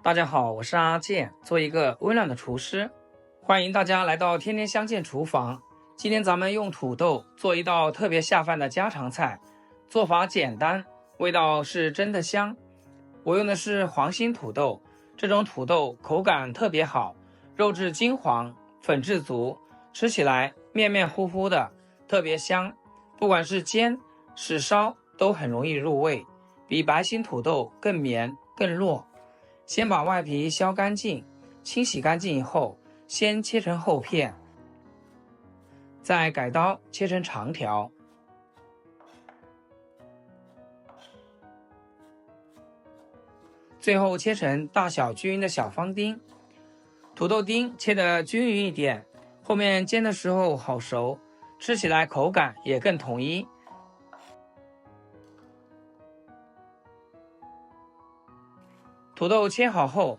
大家好，我是阿健，做一個溫暖的廚師，歡迎大家來到天天相見廚房。今天咱們用土豆做一道特別下飯的家常菜，做法簡單，味道是真的香。我用的是黃心土豆，這種土豆口感特別好，肉質金黃，粉質足，吃起來面面糊糊的，特別香。不管是煎、是燒，都很容易入味，比白心土豆更綿更糯。先把外皮削乾淨，清洗乾淨以後，先切成厚片，再改刀切成長條，最後切成大小均勻的小方丁。土豆丁切得均勻一點，後面煎的時候好熟，吃起來口感也更統一。土豆切好後，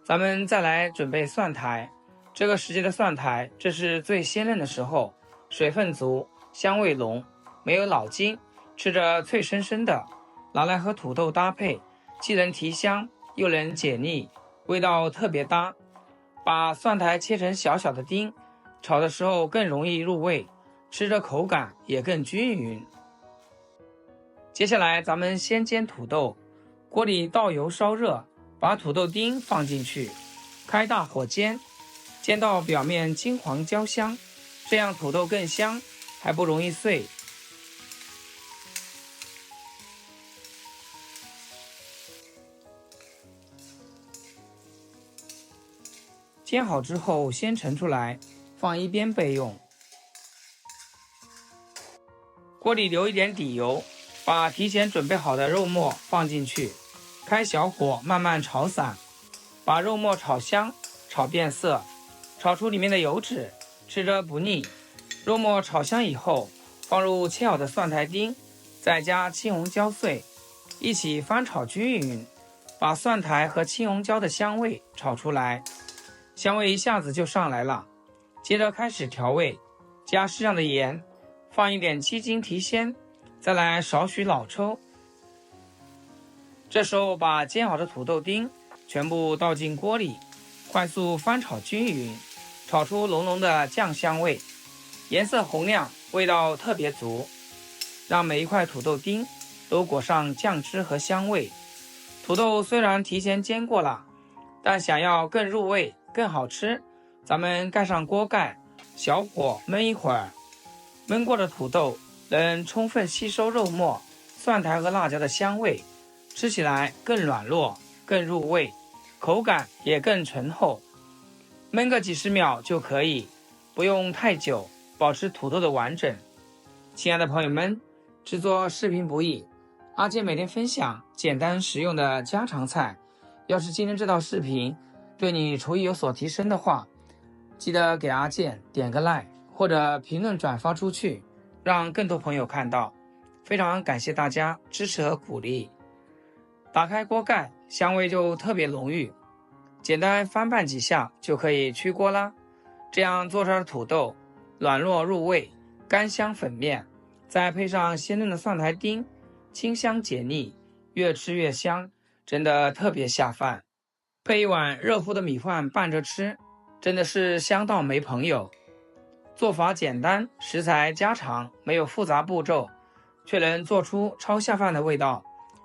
咱們再來準備蒜苔。這個時節的蒜苔，這是最鮮嫩的時候，水分足，香味濃，沒有老筋，吃着脆生生的，拿來和土豆搭配，既能提香，又能解膩，味道特別搭。把蒜苔切成小小的丁，炒的時候更容易入味，吃着口感也更均勻。接下來咱們先煎土豆，鍋裡倒油燒熱，把土豆丁放進去，開大火煎，煎到表面金黃焦香，這樣土豆更香，還不容易碎。煎好之後先盛出來，放一邊備用。鍋裡留一點底油，把提前準備好的肉末放進去，開小火慢慢炒散，把肉末炒香，炒變色，炒出裡面的油脂，吃着不膩。肉末炒香以後，放入切好的蒜苔丁，再加青紅椒碎，一起翻炒均勻，把蒜苔和青紅椒的香味炒出來，香味一下子就上來了。接着開始調味，加適量的鹽，放一點雞精提鮮，再來少許老抽。這時候把煎好的土豆丁全部倒進鍋裡，快速翻炒均勻，炒出濃濃的醬香味，顏色紅亮，味道特別足，讓每一塊土豆丁都裹上醬汁和香味。土豆雖然提前煎過了，但想要更入味更好吃，咱們蓋上鍋蓋，小火燜一會兒。燜過的土豆能充分吸收肉末、蒜苔和辣椒的香味，吃起來更軟糯更入味，口感也更醇厚。燜個幾十秒就可以，不用太久，保持土豆的完整。親愛的朋友們，制作視頻不易，阿健每天分享簡單實用的家常菜。要是今天這道視頻對你廚藝有所提升的話，記得給阿健點個 like 或者評論轉發出去，讓更多朋友看到。非常感謝大家支持和鼓勵。打開鍋蓋，香味就特別濃郁，簡單翻拌幾下就可以出鍋啦。這樣做出來的土豆軟糯入味，甘香粉面，再配上鮮嫩的蒜苔丁，清香解膩，越吃越香，真的特別下飯。配一碗熱乎的米飯拌着吃，真的是香到沒朋友。做法簡單，食材家常，沒有複雜步驟，卻能做出超下飯的味道。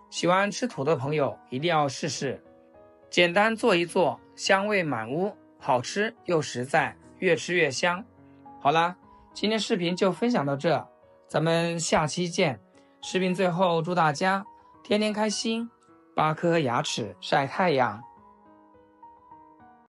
喜歡吃土豆的朋友一定要試試，簡單做一做，香味滿屋，好吃又實在，越吃越香。好啦，今天視頻就分享到這，咱們下期見。視頻最後祝大家天天開心，8顆牙齒曬太陽。